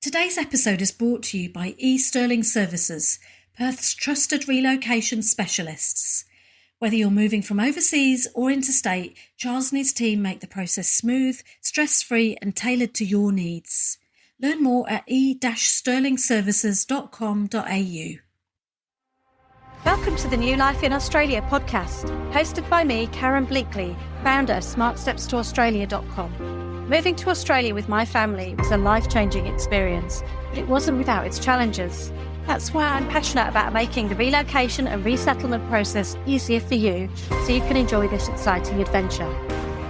Today's episode is brought to you by Sterling Services, Perth's trusted relocation specialists. Whether you're moving from overseas or interstate, Charles and his team make the process smooth, stress-free and tailored to your needs. Learn more at e-sterlingservices.com.au. Welcome to the New Life in Australia podcast, hosted by me, Karen Bleakley, founder of smartstepstoaustralia.com. Moving to Australia with my family was a life-changing experience, but it wasn't without its challenges. That's why I'm passionate about making the relocation and resettlement process easier for you so you can enjoy this exciting adventure.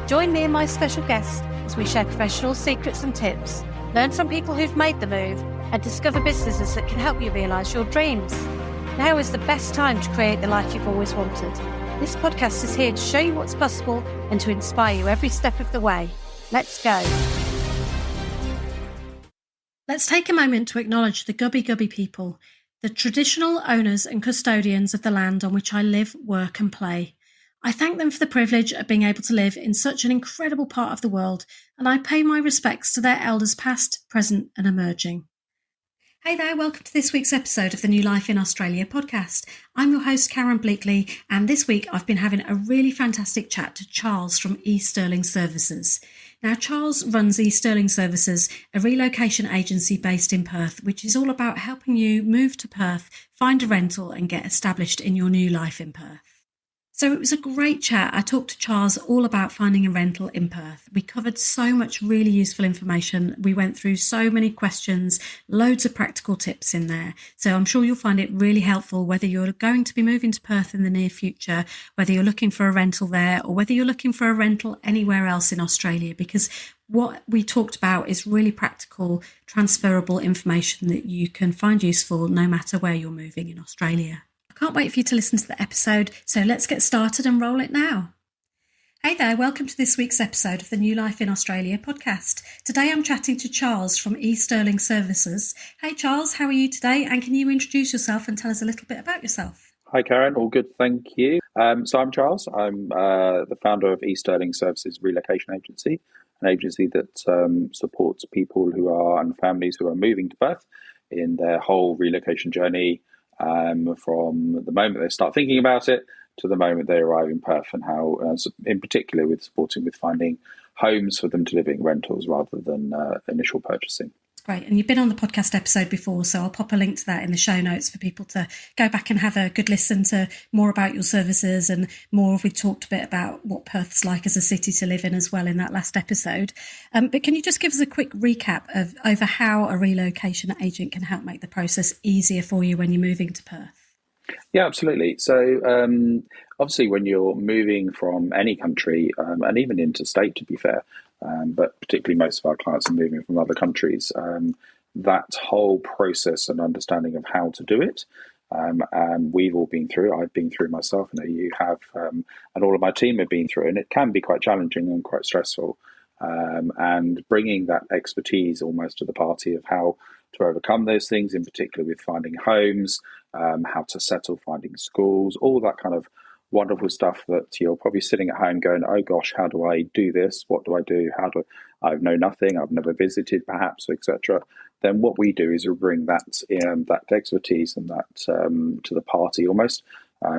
Join me and my special guest as we share professional secrets and tips, learn from people who've made the move, and discover businesses that can help you realise your dreams. Now is the best time to create the life you've always wanted. This podcast is here to show you what's possible and to inspire you every step of the way. Let's go. Let's take a moment to acknowledge the Gubbi Gubbi people, the traditional owners and custodians of the land on which I live, work and play. I thank them for the privilege of being able to live in such an incredible part of the world, and I pay my respects to their elders past, present and emerging. Hey there, welcome to this week's episode of the New Life in Australia podcast. I'm your host Karen Bleakley, and this week I've been having a really fantastic chat to Charles from Sterling Services. Now, Charles runs Sterling Services, a relocation agency based in Perth, which is all about helping you move to Perth, find a rental and get established in your new life in Perth. So it was a great chat. I talked to Charles all about finding a rental in Perth. We covered so much really useful information. We went through so many questions, loads of practical tips in there. So I'm sure you'll find it really helpful whether you're going to be moving to Perth in the near future, whether you're looking for a rental there or whether you're looking for a rental anywhere else in Australia, because what we talked about is really practical, transferable information that you can find useful no matter where you're moving in Australia. Can't wait for you to listen to the episode, so let's get started and roll it now. Hey there, welcome to this week's episode of the New Life in Australia podcast. Today I'm chatting to Charles from Sterling Services. Hey Charles, how are you today? And can you introduce yourself and tell us a little bit about yourself? Hi Karen, all good, thank you. So I'm Charles. I'm the founder of Sterling Services Relocation Agency, an agency that supports people who are and families who are moving to Perth in their whole relocation journey. From the moment they start thinking about it to the moment they arrive in Perth, and how, in particular, with supporting with finding homes for them to live in, rentals rather than initial purchasing. Great. And you've been on the podcast episode before, so I'll pop a link to that in the show notes for people to go back and have a good listen to more about your services and more. We talked a bit about what Perth's like as a city to live in as well in that last episode. But can you just give us a quick recap of over how a relocation agent can help make the process easier for you when you're moving to Perth? Yeah, absolutely. So obviously when you're moving from any country and even interstate, to be fair, but particularly most of our clients are moving from other countries, that whole process and understanding of how to do it, and we've all been through, I've been through myself, I know you have, and all of my team have been through, and it can be quite challenging and quite stressful, and bringing that expertise almost to the party of how to overcome those things, in particular with finding homes, how to settle, finding schools, all that kind of wonderful stuff that you're probably sitting at home going, oh gosh, how do I do this? What do I do? I know nothing, I've never visited perhaps, etc. Then what we do is we bring that expertise and that to the party almost,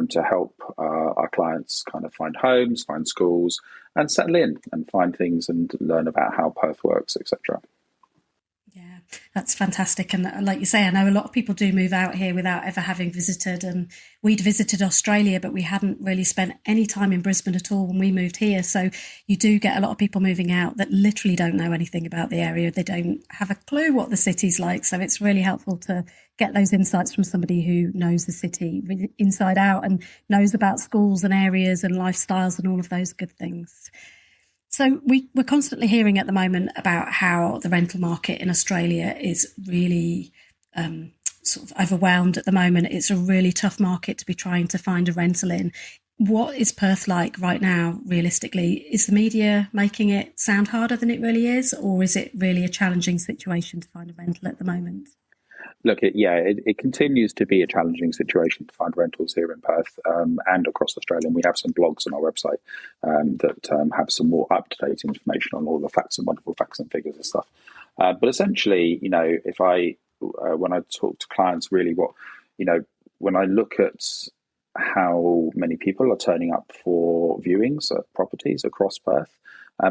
to help our clients kind of find homes, find schools and settle in and find things and learn about how Perth works, etc. Yeah, that's fantastic. And like you say, I know a lot of people do move out here without ever having visited. And we'd visited Australia, but we hadn't really spent any time in Brisbane at all when we moved here. So you do get a lot of people moving out that literally don't know anything about the area. They don't have a clue what the city's like. So it's really helpful to get those insights from somebody who knows the city inside out and knows about schools and areas and lifestyles and all of those good things. So we're constantly hearing at the moment about how the rental market in Australia is really sort of overwhelmed at the moment. It's a really tough market to be trying to find a rental in. What is Perth like right now, realistically? Is the media making it sound harder than it really is, or is it really a challenging situation to find a rental at the moment? Look, it continues to be a challenging situation to find rentals here in Perth and across Australia. And we have some blogs on our website that have some more up-to-date information on all the facts and wonderful facts and figures and stuff. But essentially, if when I talk to clients, really when I look at how many people are turning up for viewings at properties across Perth,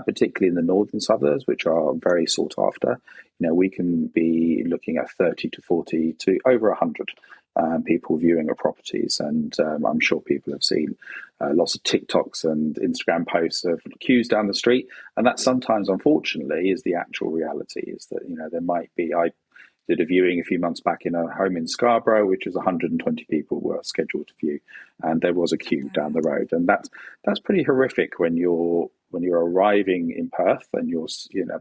particularly in the northern suburbs, which are very sought after, we can be looking at 30 to 40 to over 100 people viewing our properties. And I'm sure people have seen lots of TikToks and Instagram posts of queues down the street. And that sometimes, unfortunately, is the actual reality, is that, there might be, I did a viewing a few months back in a home in Scarborough, which was 120 people were scheduled to view, and there was a queue down the road, and that's pretty horrific when you're arriving in Perth, and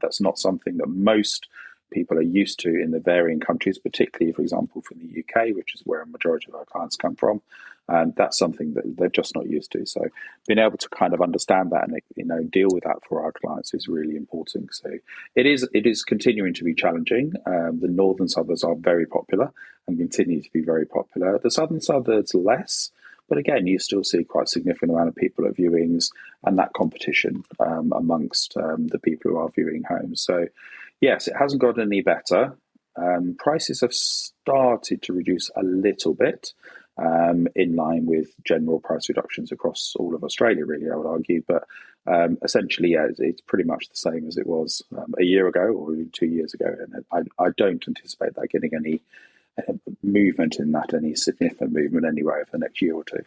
that's not something that most people are used to in the varying countries, particularly, for example, from the UK, which is where a majority of our clients come from. And that's something that they're just not used to. So being able to kind of understand that and deal with that for our clients is really important. So it is continuing to be challenging. The northern suburbs are very popular and continue to be very popular. The southern suburbs less, but again, you still see quite a significant amount of people at viewings and that competition amongst the people who are viewing homes. So yes, it hasn't got any better. Prices have started to reduce a little bit, in line with general price reductions across all of Australia, really, I would argue. But essentially, yeah, it's pretty much the same as it was a year ago or even 2 years ago. And I don't anticipate that getting any movement in that, any significant movement anyway, over the next year or two.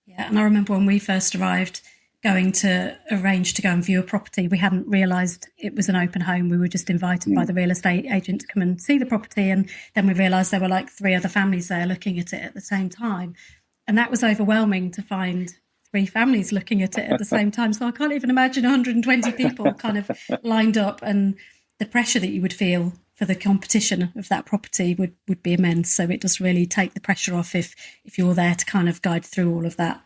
Yeah, and I remember when we first arrived, going to arrange to go and view a property, we hadn't realised it was an open home. We were just invited by the real estate agent to come and see the property, and then we realised there were like 3 other families there looking at it at the same time, and that was overwhelming to find 3 families looking at it at the same time. So I can't even imagine 120 people kind of lined up, and the pressure that you would feel for the competition of that property would be immense. So it does really take the pressure off if you're there to kind of guide through all of that.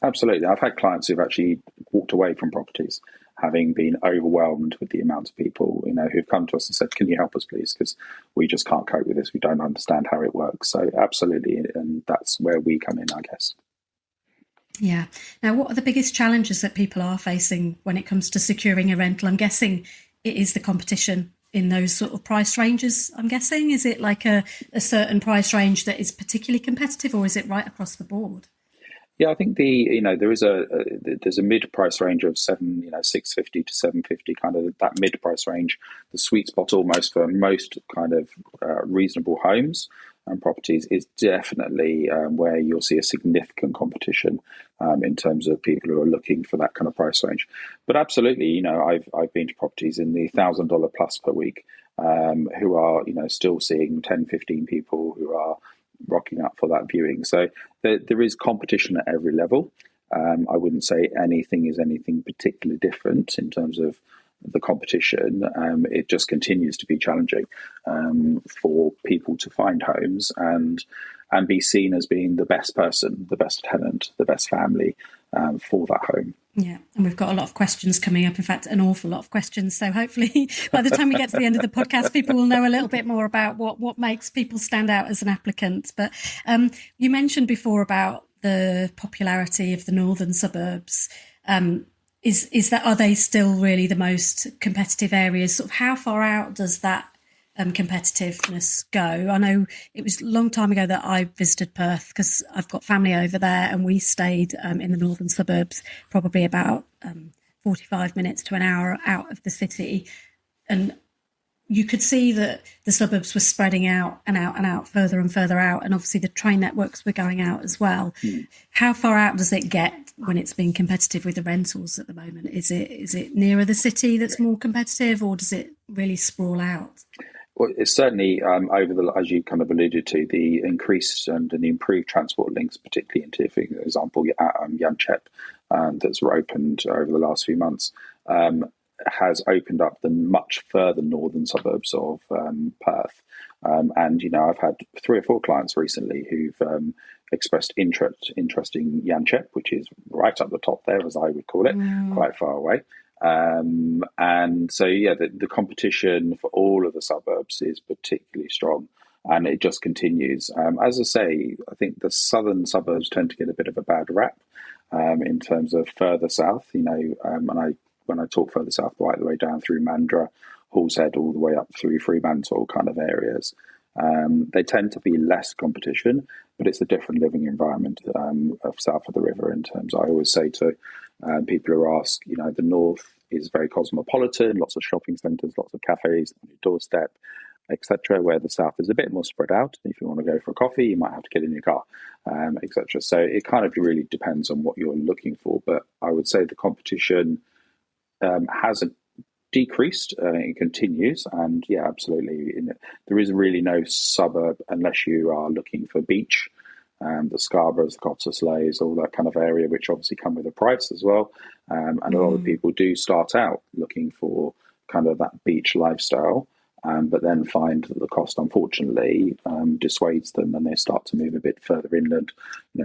Absolutely. I've had clients who've actually walked away from properties having been overwhelmed with the amount of people, who've come to us and said, can you help us, please? Because we just can't cope with this. We don't understand how it works. So absolutely. And that's where we come in, I guess. Yeah. Now, what are the biggest challenges that people are facing when it comes to securing a rental? I'm guessing it is the competition in those sort of price ranges, I'm guessing. Is it like a certain price range that is particularly competitive, or is it right across the board? Yeah, I think there's a mid price range of 650 to 750, kind of that mid price range, the sweet spot almost for most kind of reasonable homes and properties is definitely where you'll see a significant competition in terms of people who are looking for that kind of price range. But absolutely, I've been to properties in the $1,000 plus per week who are still seeing 10, 15 people who are rocking up for that viewing. So there is competition at every level. I wouldn't say anything is anything particularly different in terms of the competition. It just continues to be challenging for people to find homes and be seen as being the best person, the best tenant, the best family for that home. Yeah, and we've got a lot of questions coming up, in fact, an awful lot of questions. So hopefully by the time we get to the end of the podcast, people will know a little bit more about what makes people stand out as an applicant. But you mentioned before about the popularity of the northern suburbs. Are they still really the most competitive areas? Sort of how far out does that competitiveness go? I know it was a long time ago that I visited Perth because I've got family over there, and we stayed in the northern suburbs, probably about 45 minutes to an hour out of the city. And you could see that the suburbs were spreading out and out and out, further and further out. And obviously the train networks were going out as well. How far out does it get when it's being competitive with the rentals at the moment? Is it nearer the city that's more competitive, or does it really sprawl out? Well, it's certainly as you kind of alluded to, the increased and the improved transport links, particularly into, for example, Yanchep, that's opened over the last few months, has opened up the much further northern suburbs of Perth. And, I've had 3 or 4 clients recently who've expressed interest in Yanchep, which is right up the top there, as I would call it, quite far away. And so, yeah, the competition for all of the suburbs is particularly strong, and it just continues. As I say, I think the southern suburbs tend to get a bit of a bad rap in terms of further south, and when I talk further south, right the way down through Mandurah, Hall's Head all the way up through Fremantle kind of areas. They tend to be less competition, but it's a different living environment of south of the river in terms. I always say to people who ask, the north is very cosmopolitan, lots of shopping centres, lots of cafes on your doorstep, etc., where the south is a bit more spread out. If you want to go for a coffee, you might have to get in your car, etc. So it kind of really depends on what you're looking for. But I would say the competition hasn't decreased. It continues, and yeah, absolutely. There is really no suburb unless you are looking for beach. The Scarboroughs, the Cottesloes, all that kind of area, which obviously come with a price as well. And a lot of people do start out looking for kind of that beach lifestyle, but then find that the cost, unfortunately, dissuades them, and they start to move a bit further inland,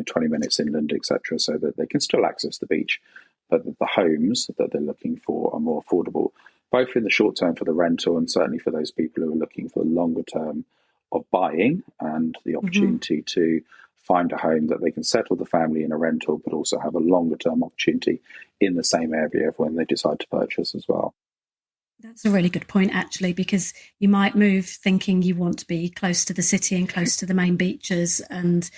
20 minutes inland, etc., so that they can still access the beach, but the homes that they're looking for are more affordable, both in the short term for the rental and certainly for those people who are looking for the longer term of buying and the opportunity to find a home that they can settle the family in a rental, but also have a longer term opportunity in the same area when they decide to purchase as well. That's a really good point, actually, because you might move thinking you want to be close to the city and close to the main beaches and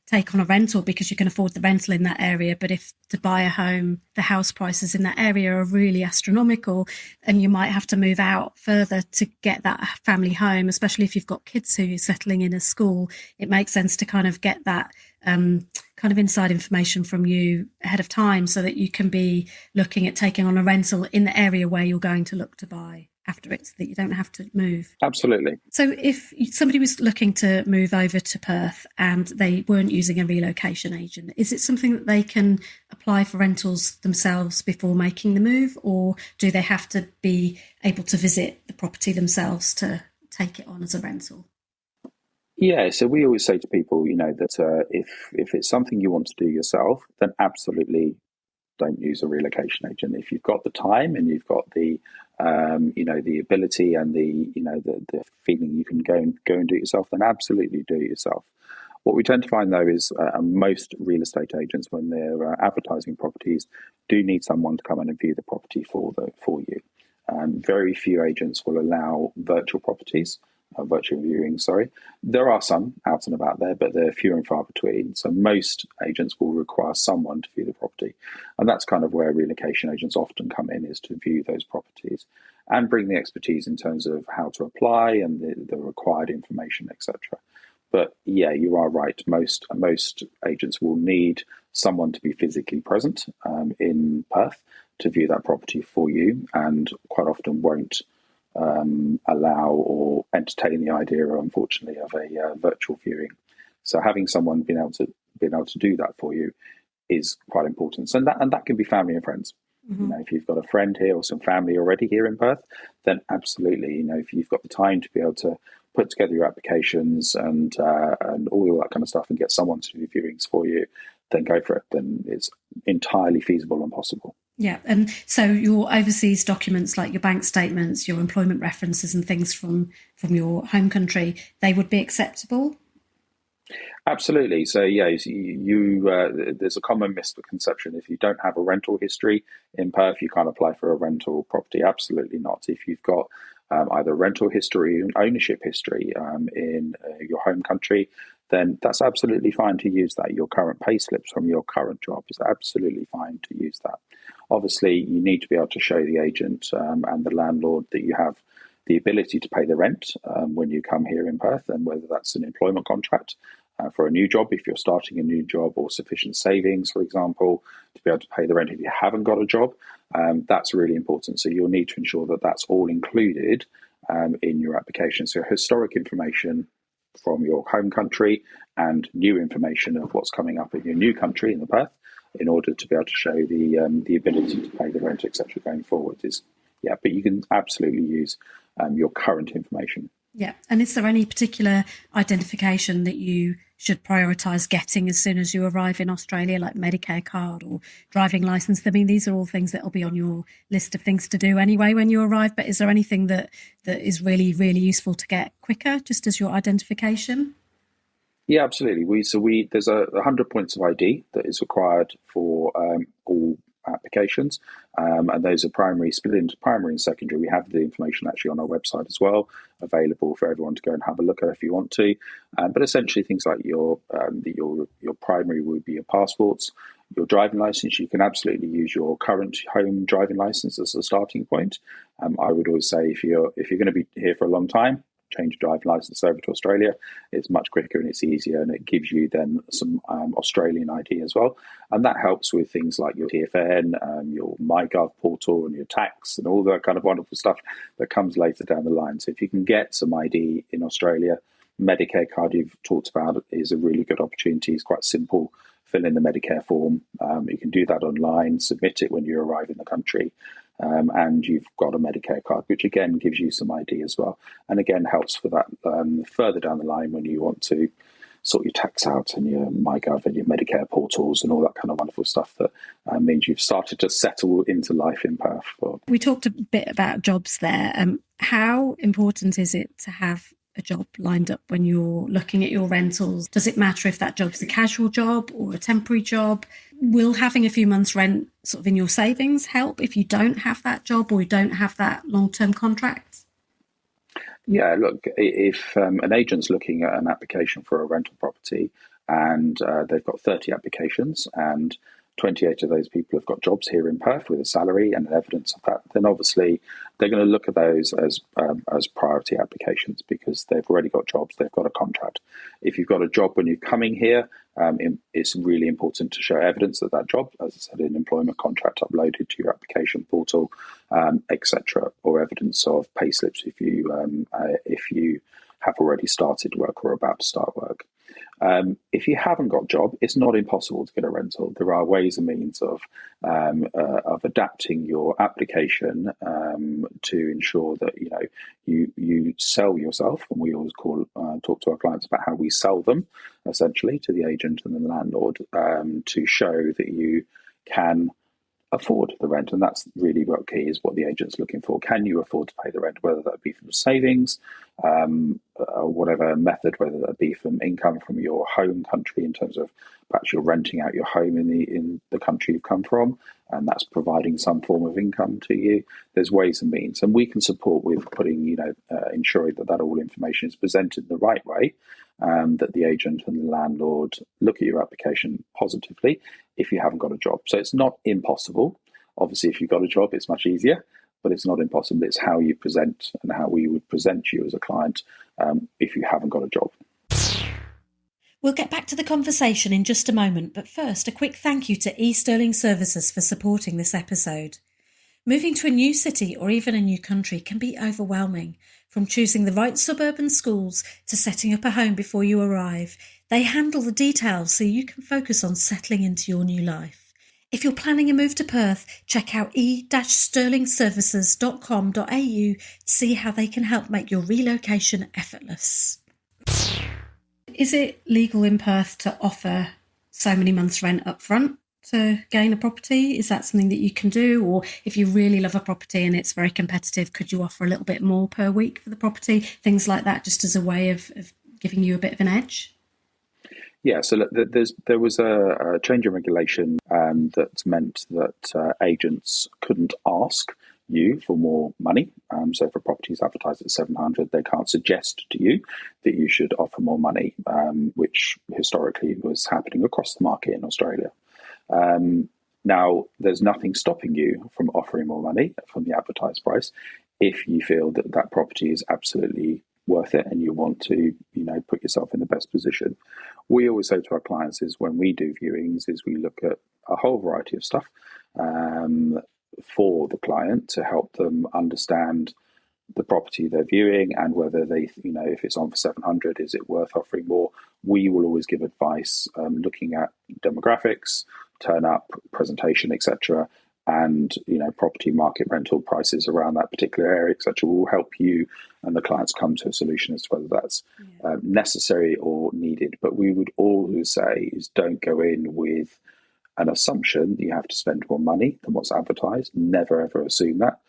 take on a rental because you can afford the rental in that area. But if to buy a home, the house prices in that area are really astronomical, and you might have to move out further to get that family home, especially if you've got kids who are settling in a school. It makes sense to kind of get that kind of inside information from you ahead of time so that you can be looking at taking on a rental in the area where you're going to look to buy after it, so that you don't have to move. Absolutely. So if somebody was looking to move over to Perth and they weren't using a relocation agent, is it something that they can apply for rentals themselves before making the move, or do they have to be able to visit the property themselves to take it on as a rental? Yeah, so we always say to people, that if it's something you want to do yourself, then absolutely don't use a relocation agent. If you've got the time and you've got the the ability and the feeling you can go and do it yourself, then absolutely do it yourself. What we tend to find though is most real estate agents, when they're advertising properties, do need someone to come in and view the property for you. Very few agents will allow virtual properties. Virtual viewing, sorry. There are some out and about there, but they're few and far between. So most agents will require someone to view the property. And that's kind of where relocation agents often come in, is to view those properties and bring the expertise in terms of how to apply and the required information, etc. But yeah, you are right. Most agents will need someone to be physically present in Perth to view that property for you, and quite often won't allow or entertain the idea, unfortunately, of a virtual viewing. So having someone being able to do that for you is quite important. So that can be family and friends. If you've got a friend here or some family already here in Perth, then absolutely. If you've got the time to be able to put together your applications and all of that kind of stuff and get someone to do viewings for you, then go for it. Then it's entirely feasible and possible. Yeah. And so your overseas documents, like your bank statements, your employment references and things from your home country, they would be acceptable? Absolutely. So yeah, there's a common misconception. If you don't have a rental history in Perth, you can't apply for a rental property. Absolutely not. If you've got either rental history and ownership history in your home country, then that's absolutely fine to use that. Your current pay slips from your current job is absolutely fine to use that. Obviously, you need to be able to show the agent and the landlord that you have the ability to pay the rent when you come here in Perth, and whether that's an employment contract for a new job, if you're starting a new job, or sufficient savings, for example, to be able to pay the rent if you haven't got a job. That's really important. So you'll need to ensure that that's all included in your application. So historic information from your home country and new information of what's coming up in your new country in the Perth, in order to be able to show the ability to pay the rent, etc. going forward but you can absolutely use your current information. Yeah. And is there any particular identification that you should prioritise getting as soon as you arrive in Australia, like Medicare card or driving licence? I mean, these are all things that will be on your list of things to do anyway when you arrive, but is there anything that is really, really useful to get quicker, just as your identification? Yeah, absolutely. There's 100 points of ID that is required for all applications, and those are split into primary and secondary. We have the information actually on our website as well, available for everyone to go and have a look at if you want to. But essentially, things like your primary would be your passports, your driving license. You can absolutely use your current home driving license as a starting point. I would always say if you're going to be here for a long time, change your driving license over to Australia. It's much quicker and it's easier, and it gives you then some Australian ID as well. And that helps with things like your TFN, your MyGov portal, and your tax, and all that kind of wonderful stuff that comes later down the line. So if you can get some ID in Australia, Medicare card you've talked about is a really good opportunity. It's quite simple. Fill in the Medicare form. You can do that online, submit it when you arrive in the country. And you've got a Medicare card, which again gives you some ID as well, and again helps for that further down the line when you want to sort your tax out and your MyGov and your Medicare portals and all that kind of wonderful stuff that means you've started to settle into life in Perth. We talked a bit about jobs there. How important is it to have a job lined up when you're looking at your rentals? Does it matter if that job's a casual job or a temporary job? Will having a few months rent sort of in your savings help if you don't have that job or you don't have that long-term contract? Yeah, look, if an agent's looking at an application for a rental property and they've got 30 applications and 28 of those people have got jobs here in Perth with a salary and evidence of that, then obviously they're going to look at those as priority applications because they've already got jobs, they've got a contract. If you've got a job when you're coming here, it's really important to show evidence of that job, as I said, an employment contract uploaded to your application portal, etc., or evidence of payslips if you have already started work or about to start work. If you haven't got a job, it's not impossible to get a rental. There are ways and means of adapting your application to ensure that you sell yourself. And we always talk to our clients about how we sell them, essentially, to the agent and the landlord to show that you can afford the rent. And that's really what key is, what the agent's looking for. Can you afford to pay the rent, whether that be from savings or whatever method, whether that be from income from your home country in terms of perhaps you're renting out your home in the country you've come from, and that's providing some form of income to you. There's ways and means, and we can support with putting, ensuring that all information is presented in the right way, that the agent and the landlord look at your application positively if you haven't got a job. So it's not impossible. Obviously, if you've got a job, it's much easier, but it's not impossible. It's how you present and how we would present you as a client if you haven't got a job. We'll get back to the conversation in just a moment, but first, a quick thank you to Sterling Services for supporting this episode. Moving to a new city or even a new country can be overwhelming. From choosing the right suburban schools to setting up a home before you arrive, they handle the details so you can focus on settling into your new life. If you're planning a move to Perth, check out e-sterlingservices.com.au to see how they can help make your relocation effortless. Is it legal in Perth to offer so many months' rent up front to gain a property? Is that something that you can do? Or if you really love a property and it's very competitive, could you offer a little bit more per week for the property? Things like that, just as a way of giving you a bit of an edge? Yeah, so there was a change in regulation that meant that agents couldn't ask you for more money. So if a property is advertised at 700, they can't suggest to you that you should offer more money, which historically was happening across the market in Australia. Now, there's nothing stopping you from offering more money from the advertised price if you feel that that property is absolutely worth it and you want to, put yourself in the best position. We always say to our clients is when we do viewings is we look at a whole variety of stuff for the client to help them understand the property they're viewing and whether they, if it's on for 700, is it worth offering more? We will always give advice looking at demographics, turn up, presentation, etc., and property market rental prices around that particular area, etc., will help you and the clients come to a solution as to whether that's necessary or needed. But we would always say is don't go in with an assumption that you have to spend more money than what's advertised. Never ever assume that.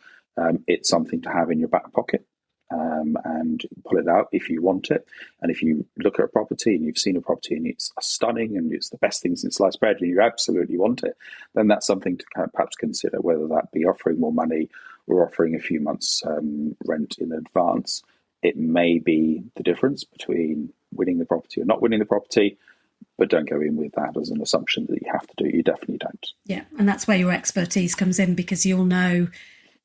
It's something to have in your back pocket and pull it out if you want it. And if you look at a property and you've seen a property and it's stunning and it's the best thing since sliced bread and you absolutely want it, then that's something to perhaps consider, whether that be offering more money or offering a few months rent in advance. It may be the difference between winning the property or not winning the property, but don't go in with that as an assumption that you have to do. You definitely don't. Yeah, and that's where your expertise comes in, because you'll know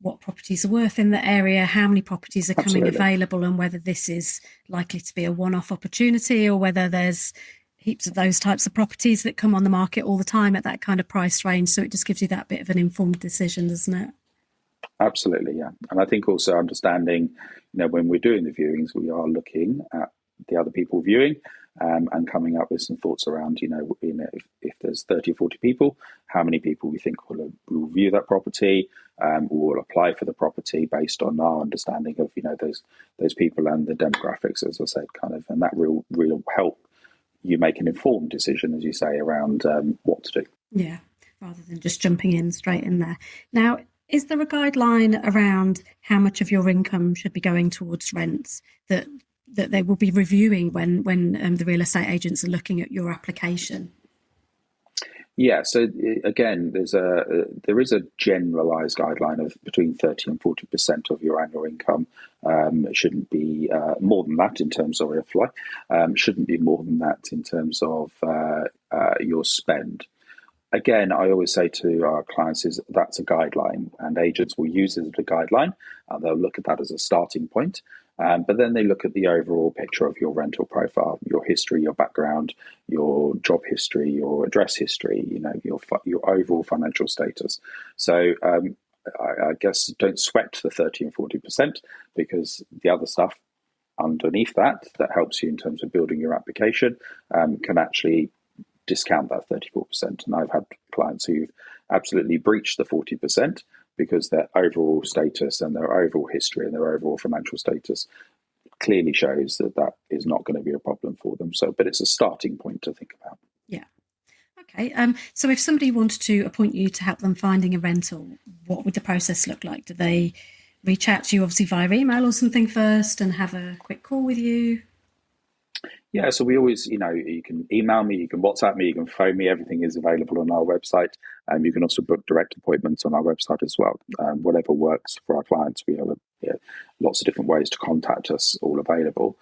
what properties are worth in the area, how many properties are coming available, and whether this is likely to be a one-off opportunity or whether there's heaps of those types of properties that come on the market all the time at that kind of price range. So it just gives you that bit of an informed decision, doesn't it? Absolutely, yeah. And I think also understanding, when we're doing the viewings, we are looking at the other people viewing and coming up with some thoughts around, if there's 30 or 40 people, how many people we think will view that property, or will apply for the property based on our understanding of, those people and the demographics, as I said, and that will help you make an informed decision, as you say, around what to do. Yeah, rather than just jumping in straight in there. Now, is there a guideline around how much of your income should be going towards rents that they will be reviewing when the real estate agents are looking at your application? Yeah, so again, there is a generalised guideline of between 30 and 40% of your annual income. It shouldn't be more than that in terms of shouldn't be more than that in terms of your spend. Again, I always say to our clients is that's a guideline, and agents will use it as a guideline. They'll look at that as a starting point. But then they look at the overall picture of your rental profile, your history, your background, your job history, your address history, your overall financial status. So I guess don't sweat the 30 and 40%, because the other stuff underneath that helps you in terms of building your application can actually discount that 34%. And I've had clients who've absolutely breached the 40% because their overall status and their overall history and their overall financial status clearly shows that is not going to be a problem for them. But it's a starting point to think about. Yeah. Okay. So if somebody wanted to appoint you to help them finding a rental, what would the process look like? Do they reach out to you obviously via email or something first and have a quick call with you? Yeah, so we always, you can email me, you can WhatsApp me, you can phone me. Everything is available on our website. You can also book direct appointments on our website as well. Whatever works for our clients, we have lots of different ways to contact us, all available.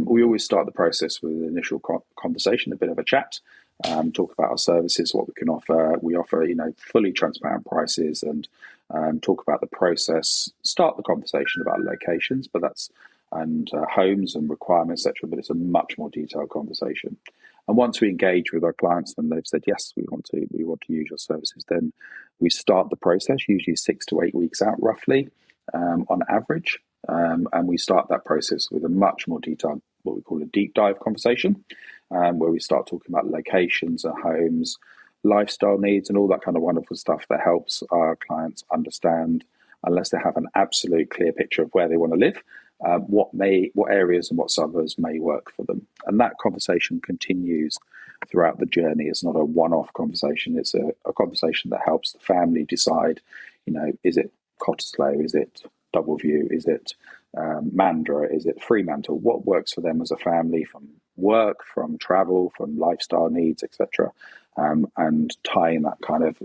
We always start the process with an initial conversation, a bit of a chat, talk about our services, what we can offer. We offer, fully transparent prices, and talk about the process. Start the conversation about locations, and homes and requirements, etc. But it's a much more detailed conversation. And once we engage with our clients and they've said yes, we want to use your services, then we start the process, usually 6 to 8 weeks out, roughly, on average. And we start that process with a much more detailed, what we call a deep dive conversation, where we start talking about locations and homes, lifestyle needs, and all that kind of wonderful stuff that helps our clients understand, unless they have an absolute clear picture of where they want to live, what areas and what suburbs may work for them. And that conversation continues throughout the journey. It's not a one-off conversation. It's a conversation that helps the family decide, is it Cottesloe? Is it Doubleview? Is it Mandurah? Is it Fremantle? What works for them as a family, from work, from travel, from lifestyle needs, etc. And tying that kind of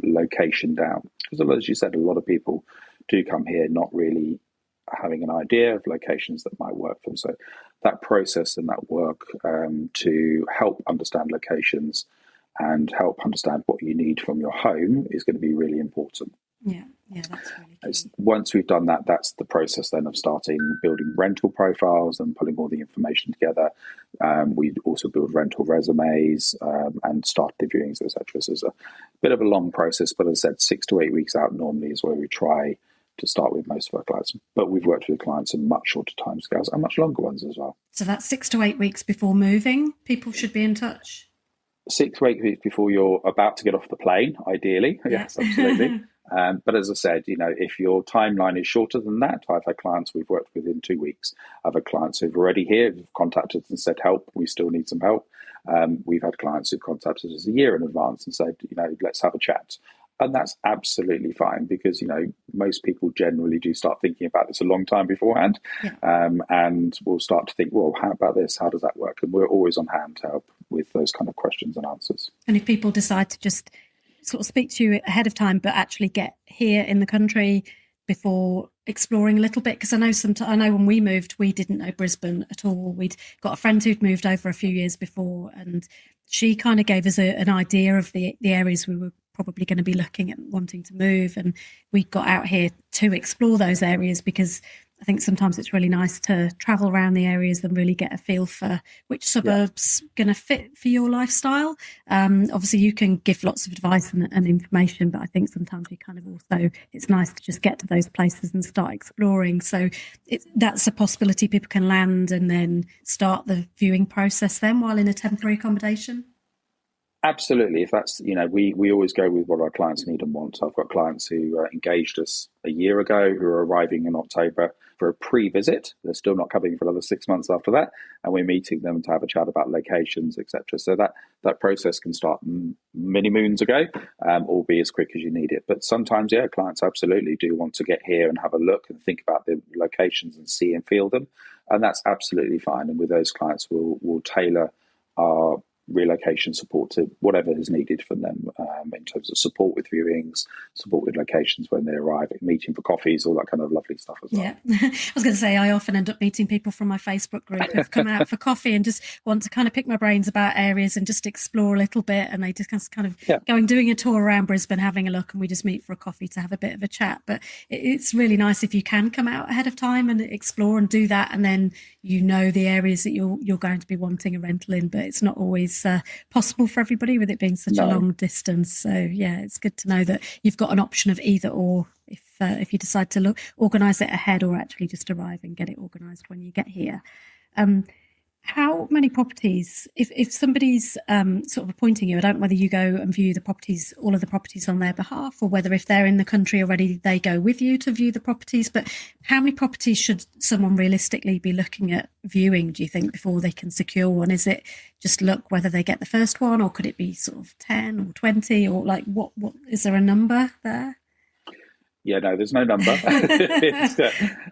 location down. Because as you said, a lot of people do come here not really having an idea of locations that might work for them. So that process and that work to help understand locations and help understand what you need from your home is going to be really important. Yeah, that's really key. Once we've done that, that's the process then of starting building rental profiles and pulling all the information together. We also build rental resumes and start the viewings, etc. So it's a bit of a long process, but as I said, 6 to 8 weeks out normally is where we try to start with most of our clients. But we've worked with clients in much shorter timescales and much longer ones as well. So that's 6 to 8 weeks before moving, people should be in touch? 6 to 8 weeks before you're about to get off the plane, ideally. Yeah. Yes, absolutely. But as I said, if your timeline is shorter than that, I've had clients we've worked with in 2 weeks. I've had clients who've already here, who've contacted us and said, help, we still need some help. We've had clients who've contacted us a year in advance and said, let's have a chat. And that's absolutely fine because, most people generally do start thinking about this a long time beforehand. Yeah. And we'll start to think, well, how about this? How does that work? And we're always on hand to help with those kind of questions and answers. And if people decide to just sort of speak to you ahead of time, but actually get here in the country before exploring a little bit, because I know when we moved, we didn't know Brisbane at all. We'd got a friend who'd moved over a few years before, and she kind of gave us an idea of the areas we were probably going to be looking at wanting to move, and we got out here to explore those areas because I think sometimes it's really nice to travel around the areas and really get a feel for which suburb's going to fit for your lifestyle. Obviously, you can give lots of advice and information, but I think sometimes you kind of also, it's nice to just get to those places and start exploring. So that's a possibility people can land and then start the viewing process then while in a temporary accommodation. Absolutely. If that's, we always go with what our clients need and want. So I've got clients who engaged us a year ago who are arriving in October for a pre-visit. They're still not coming for another 6 months after that. And we're meeting them to have a chat about locations, etc. So that process can start many moons ago or be as quick as you need it. But sometimes, clients absolutely do want to get here and have a look and think about the locations and see and feel them. And that's absolutely fine. And with those clients, we'll tailor our relocation support to whatever is needed from them in terms of support with viewings, support with locations when they arrive, meeting for coffees, all that kind of lovely stuff as well. Yeah, I was going to say, I often end up meeting people from my Facebook group who've come out for coffee and just want to kind of pick my brains about areas and just explore a little bit. And they just kind of doing a tour around Brisbane, having a look, and we just meet for a coffee to have a bit of a chat. But it's really nice if you can come out ahead of time and explore and do that. And then the areas that you're going to be wanting a rental in, but it's not always possible for everybody with it being such a long distance. So it's good to know that you've got an option of either or if you decide to organise it ahead or actually just arrive and get it organised when you get here. How many properties, if somebody's sort of appointing you, I don't know whether you go and view the properties, all of the properties on their behalf, or whether if they're in the country already, they go with you to view the properties. But how many properties should someone realistically be looking at viewing, do you think, before they can secure one? Is it just look whether they get the first one, or could it be sort of 10 or 20, or like what is there a number there? Yeah, no, there's no number.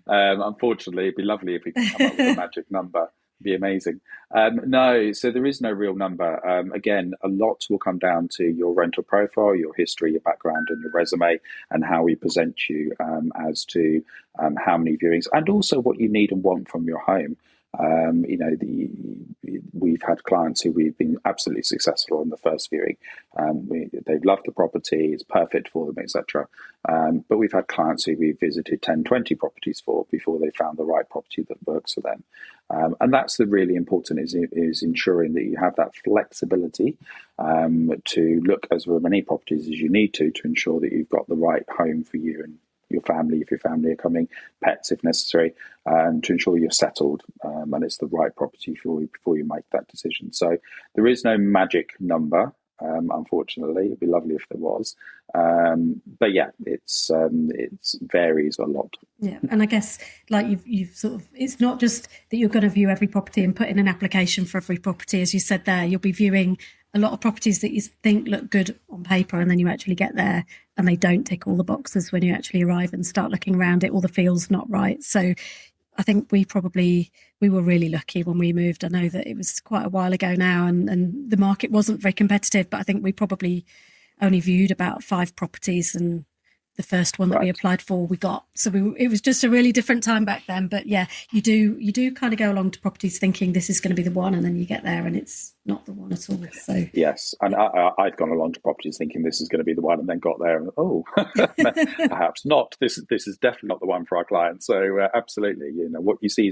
Unfortunately, it'd be lovely if we could come up with a magic number. Be amazing. No, so there is no real number. Again, a lot will come down to your rental profile, your history, your background, and your resume, and how we present you as to how many viewings, and also what you need and want from your home. We've had clients who we've been absolutely successful on the first viewing. They've loved the property, it's perfect for them, etc. But we've had clients who we've visited 10, 20 properties for before they found the right property that works for them. And that's the really important is ensuring that you have that flexibility to look as many properties as you need to ensure that you've got the right home for you and your family, if your family are coming, pets if necessary, to ensure you're settled and it's the right property for you before you make that decision. So there is no magic number, unfortunately. It'd be lovely if there was. But yeah, it varies a lot. Yeah, and I guess like you've sort of, it's not just that you're going to view every property and put in an application for every property, as you said there. You'll be viewing a lot of properties that you think look good on paper, and then you actually get there and they don't tick all the boxes when you actually arrive and start looking around it, or the feel's not right. So I think we were really lucky when we moved. I know that it was quite a while ago now and the market wasn't very competitive, but I think we probably only viewed about 5 properties, and the first one that we applied for, we got. So it was just a really different time back then. But yeah, you do kind of go along to properties thinking this is going to be the one, and then you get there and it's not the one at all. So yes, and I'd gone along to properties thinking this is going to be the one, and then got there and perhaps not. This is definitely not the one for our clients. So absolutely, what you see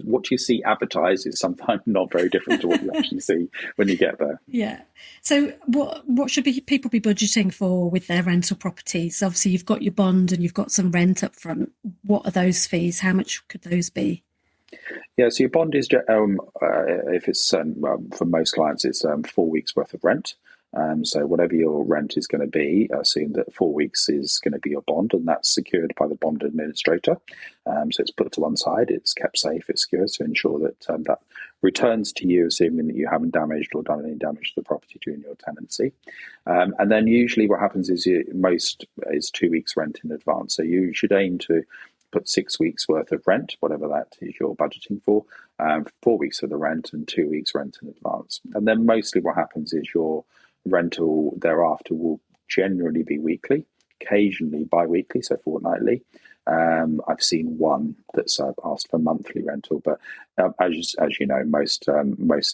what you see advertised is sometimes not very different to what you actually see when you get there. Yeah. So what should people be budgeting for with their rental properties? Obviously, you've got your bond and you've got some rent up front. What are those fees? How much could those be? Yeah, so your bond is, if it's for most clients, it's 4 weeks worth of rent. So whatever your rent is going to be, assume that 4 weeks is going to be your bond, and that's secured by the bond administrator. So it's put to one side, it's kept safe, it's secure to ensure that that returns to you, assuming that you haven't damaged or done any damage to the property during your tenancy. And then usually what happens is most is 2 weeks rent in advance. So you should aim to put 6 weeks worth of rent, whatever that is you're budgeting for, 4 weeks of the rent and 2 weeks rent in advance. And then mostly what happens is your rental thereafter will generally be weekly, occasionally bi-weekly, so fortnightly. I've seen one that's asked for monthly rental, but as you know, most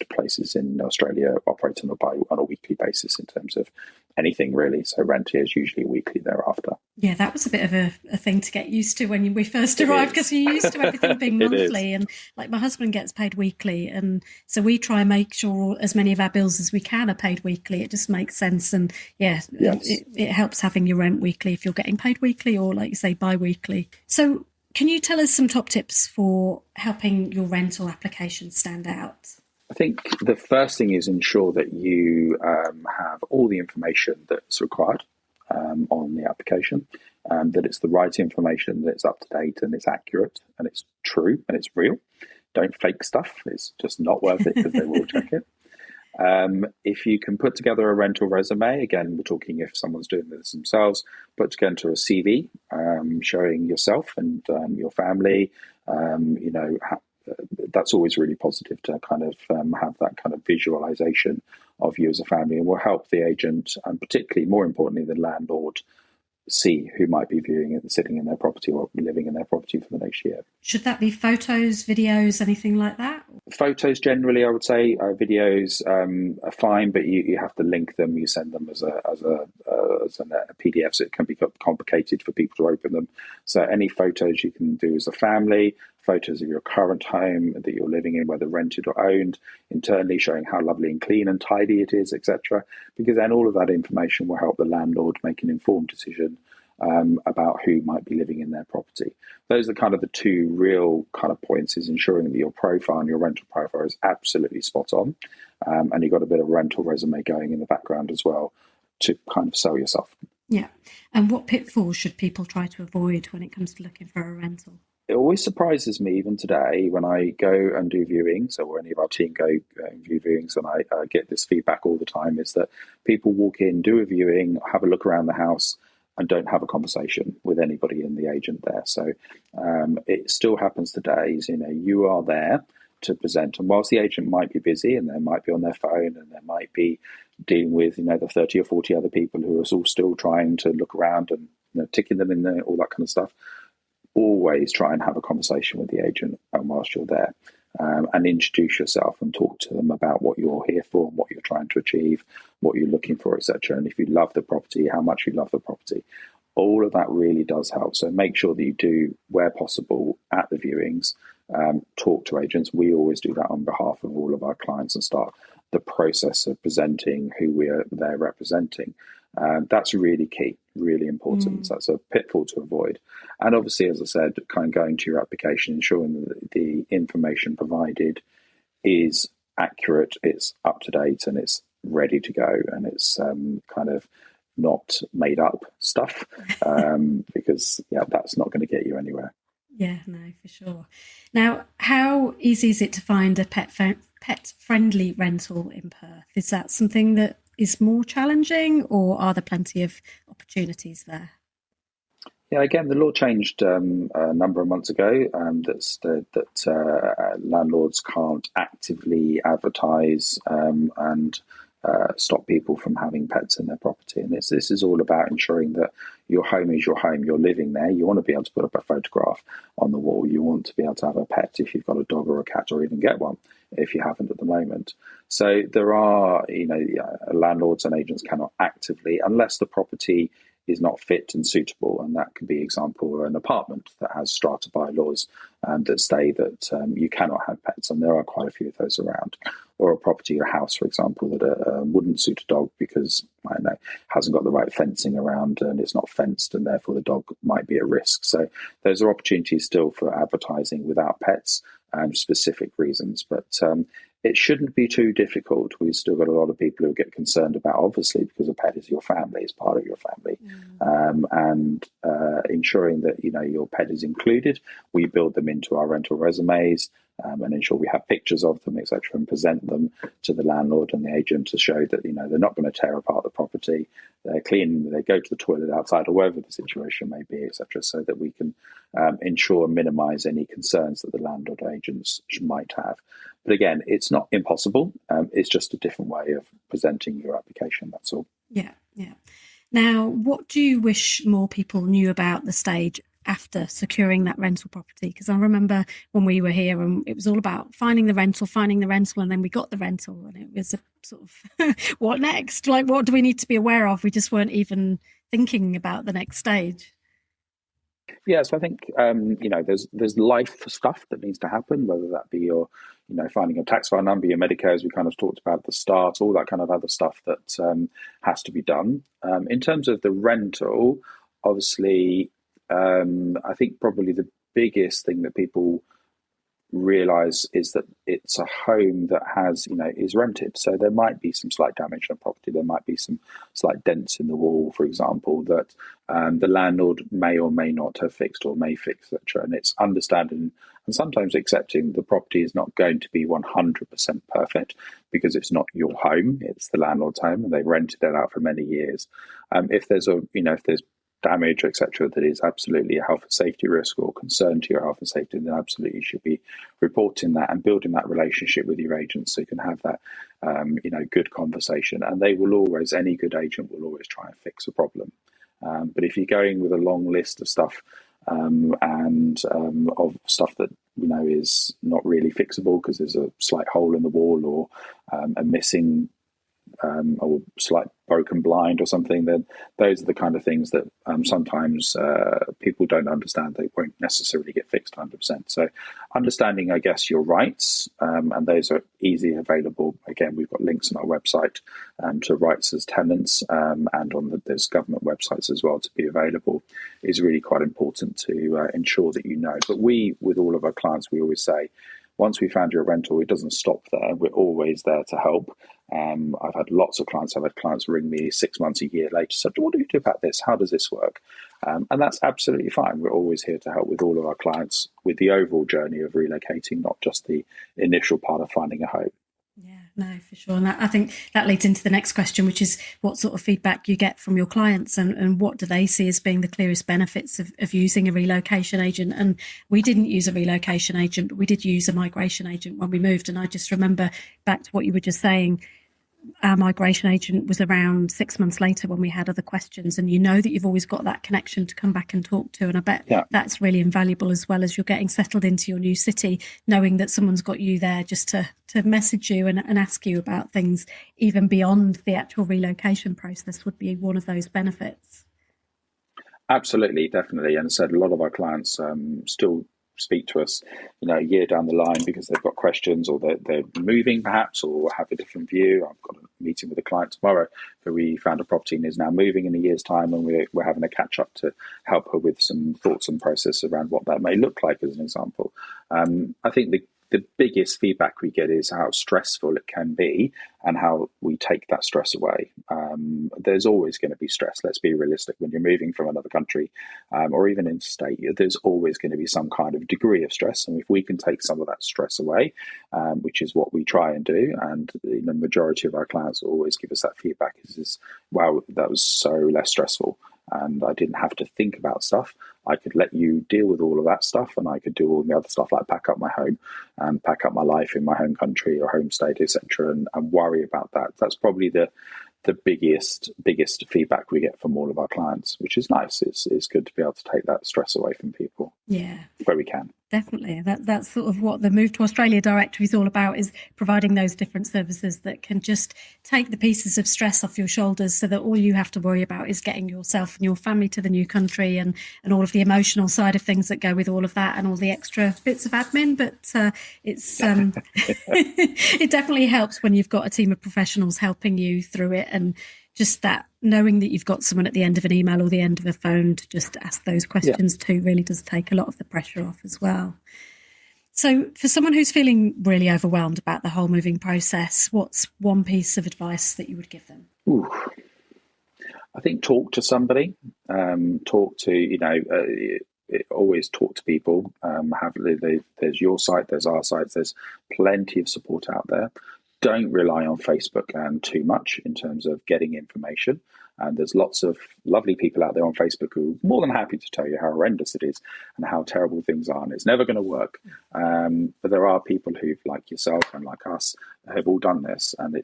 places in Australia operate on a weekly basis in terms of anything really. So rent here is usually weekly thereafter. Yeah, that was a bit of a thing to get used to when we first arrived, because you're used to everything being monthly, and like my husband gets paid weekly, and so we try and make sure as many of our bills as we can are paid weekly. It just makes sense, and yes. It helps having your rent weekly if you're getting paid weekly, or like you say, bi-weekly. So can you tell us some top tips for helping your rental application stand out? I think the first thing is ensure that you have all the information that's required on the application, that it's the right information, that it's up to date and it's accurate and it's true and it's real. Don't fake stuff. It's just not worth it because they will check it. If you can put together a rental resume, again, we're talking if someone's doing this themselves, put together a CV showing yourself and your family, that's always really positive to kind of have that kind of visualization of you as a family, and will help the agent, and particularly, more importantly, the landlord, see who might be viewing it, sitting in their property or living in their property for the next year. Should that be photos, videos, anything like that? Photos generally, I would say. Videos are fine, but you have to link them. You send them as a PDF, so it can be complicated for people to open them. So any photos you can do as a family, photos of your current home that you're living in, whether rented or owned, internally showing how lovely and clean and tidy it is, etc. Because then all of that information will help the landlord make an informed decision about who might be living in their property. Those are kind of the two real kind of points, is ensuring that your profile and your rental profile is absolutely spot on. And you've got a bit of rental resume going in the background as well to kind of sell yourself. Yeah. And what pitfalls should people try to avoid when it comes to looking for a rental? It always surprises me, even today, when I go and do viewings, or any of our team go and view viewings, and I get this feedback all the time, is that people walk in, do a viewing, have a look around the house, and don't have a conversation with anybody in the agent there. So it still happens today. You are there to present, and whilst the agent might be busy and they might be on their phone and they might be dealing with the 30 or 40 other people who are all still trying to look around and ticking them in there, all that kind of stuff, always try and have a conversation with the agent whilst you're there, and introduce yourself and talk to them about what you're here for and what you're trying to achieve, what you're looking for, etc. And if you love the property, how much you love the property. All of that really does help. So make sure that you do, where possible, at the viewings, talk to agents. We always do that on behalf of all of our clients and start the process of presenting who we're there representing. That's really key, really important. So that's a pitfall to avoid. And obviously, as I said, kind of going to your application, ensuring that the information provided is accurate, it's up to date, and it's ready to go, and it's kind of not made up stuff, because that's not going to get you anywhere. Yeah, no, for sure. Now, how easy is it to find a pet-friendly rental in Perth? Is that something that is more challenging, or are there plenty of opportunities there? Yeah, again, the law changed a number of months ago that landlords can't actively advertise and stop people from having pets in their property. And this is all about ensuring that your home is your home. You're living there. You want to be able to put up a photograph on the wall. You want to be able to have a pet if you've got a dog or a cat, or even get one if you haven't at the moment. So there are, landlords and agents cannot actively, unless the property is not fit and suitable, and that could be, example, an apartment that has strata bylaws that say that you cannot have pets, and there are quite a few of those around, or a property, a house, for example, that wouldn't suit a dog because, I don't know, hasn't got the right fencing around and it's not fenced, and therefore the dog might be at risk. So those are opportunities still for advertising without pets, specific reasons. But it shouldn't be too difficult. We've still got a lot of people who get concerned about, obviously, because a pet is your family, is part of your family, and ensuring that your pet is included. We build them into our rental resumes and ensure we have pictures of them, etc., and present them to the landlord and the agent to show that they're not going to tear apart the property. They're clean. They go to the toilet outside or wherever the situation may be, etc., so that we can ensure and minimise any concerns that the landlord or agents might have. But again, it's not impossible. It's just a different way of presenting your application. That's all. Yeah. Now, what do you wish more people knew about the stage after securing that rental property? Because I remember when we were here and it was all about finding the rental, and then we got the rental, and it was a sort of, what next? Like, what do we need to be aware of? We just weren't even thinking about the next stage. Yeah, so I think there's life stuff that needs to happen, whether that be your finding a tax file number, your Medicare, as we kind of talked about at the start, all that kind of other stuff that has to be done. In terms of the rental, obviously, I think probably the biggest thing that people realise is that it's a home that is rented. So there might be some slight damage on property. There might be some slight dents in the wall, for example, that the landlord may or may not have fixed or may fix, etc. And it's understanding and sometimes accepting the property is not going to be 100% perfect because it's not your home, it's the landlord's home, and they've rented it out for many years. If there's damage, etc., that is absolutely a health and safety risk or concern to your health and safety, then absolutely you should be reporting that and building that relationship with your agent so you can have that good conversation. And they will always, any good agent will always try and fix a problem. But if you're going with a long list of stuff of stuff that is not really fixable because there's a slight hole in the wall or a missing or slight broken blind or something, then those are the kind of things that sometimes people don't understand. They won't necessarily get fixed 100%. So understanding, I guess, your rights, and those are easily available. Again, we've got links on our website to rights as tenants, and on there's government websites as well to be available, is really quite important to ensure that But with all of our clients, we always say, once we found your rental, it doesn't stop there. We're always there to help. I've had lots of clients. I've had clients ring me 6 months, a year later, said, what do you do about this? How does this work? And that's absolutely fine. We're always here to help with all of our clients with the overall journey of relocating, not just the initial part of finding a home. Yeah, no, for sure. And I think that leads into the next question, which is what sort of feedback you get from your clients and what do they see as being the clearest benefits of using a relocation agent. And we didn't use a relocation agent, but we did use a migration agent when we moved. And I just remember back to what you were just saying, our migration agent was around 6 months later when we had other questions, and that you've always got that connection to come back and talk to. And I bet that's really invaluable, as well as you're getting settled into your new city, knowing that someone's got you there just to message you and ask you about things even beyond the actual relocation process would be one of those benefits. Absolutely, definitely. And I said a lot of our clients still speak to us, a year down the line because they've got questions or they're moving perhaps or have a different view. I've got a meeting with a client tomorrow where we found a property and is now moving in a year's time, and we're having a catch up to help her with some thoughts and process around what that may look like as an example. I think the biggest feedback we get is how stressful it can be and how we take that stress away. There's always going to be stress. Let's be realistic. When you're moving from another country or even interstate, there's always going to be some kind of degree of stress. And if we can take some of that stress away, which is what we try and do, and the majority of our clients always give us that feedback is wow, that was so less stressful. And I didn't have to think about stuff. I could let you deal with all of that stuff, and I could do all the other stuff like pack up my home and pack up my life in my home country or home state, etc., and worry about that. That's probably the biggest feedback we get from all of our clients, which is nice. It's good to be able to take that stress away from people. Yeah, where we can. Definitely. That's sort of what the Move to Australia directory is all about, is providing those different services that can just take the pieces of stress off your shoulders so that all you have to worry about is getting yourself and your family to the new country and all of the emotional side of things that go with all of that and all the extra bits of admin. But it's it definitely helps when you've got a team of professionals helping you through it, and just that knowing that you've got someone at the end of an email or the end of a phone to just ask those questions too really does take a lot of the pressure off as well. So for someone who's feeling really overwhelmed about the whole moving process, what's one piece of advice that you would give them? Ooh. I think talk to somebody, talk to, always talk to people. There's your site, there's our sites, there's plenty of support out there. Don't rely on Facebook too much in terms of getting information. And there's lots of lovely people out there on Facebook who are more than happy to tell you how horrendous it is and how terrible things are, and it's never going to work. But there are people who, like yourself and like us, have all done this, and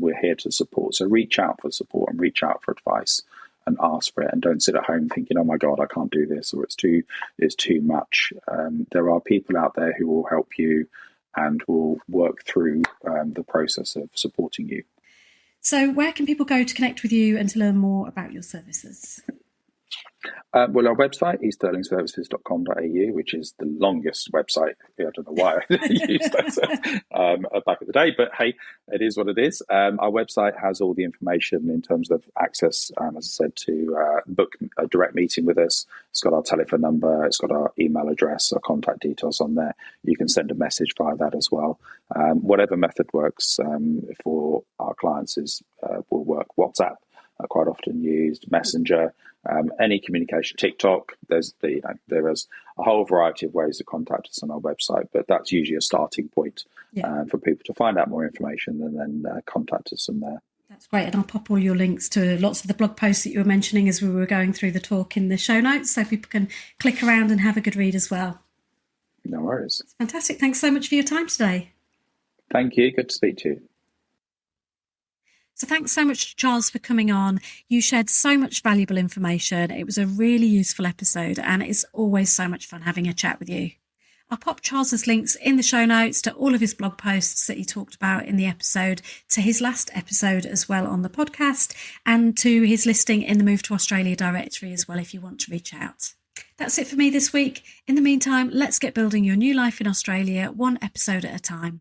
we're here to support. So reach out for support and reach out for advice and ask for it, and don't sit at home thinking, "Oh my God, I can't do this," or "It's too much." There are people out there who will help you and will work through the process of supporting you. So where can people go to connect with you and to learn more about your services? Well, our website is sterlingservices.com.au, which is the longest website. I don't know why I used that back in the day, but hey, it is what it is. Our website has all the information in terms of access, as I said, to book a direct meeting with us. It's got our telephone number, it's got our email address, our contact details on there. You can send a message via that as well. Whatever method works for our clients will work. WhatsApp, quite often used, Messenger, any communication, TikTok. There is a whole variety of ways to contact us on our website, but that's usually a starting point for people to find out more information and then contact us from there. That's great, and I'll pop all your links to lots of the blog posts that you were mentioning as we were going through the talk in the show notes, so people can click around and have a good read as well. No worries. That's fantastic. Thanks so much for your time today. Thank you. Good to speak to you. So thanks so much, Charles, for coming on. You shared so much valuable information. It was a really useful episode, and it's always so much fun having a chat with you. I'll pop Charles's links in the show notes to all of his blog posts that he talked about in the episode, to his last episode as well on the podcast, and to his listing in the Move to Australia directory as well if you want to reach out. That's it for me this week. In the meantime, let's get building your new life in Australia, one episode at a time.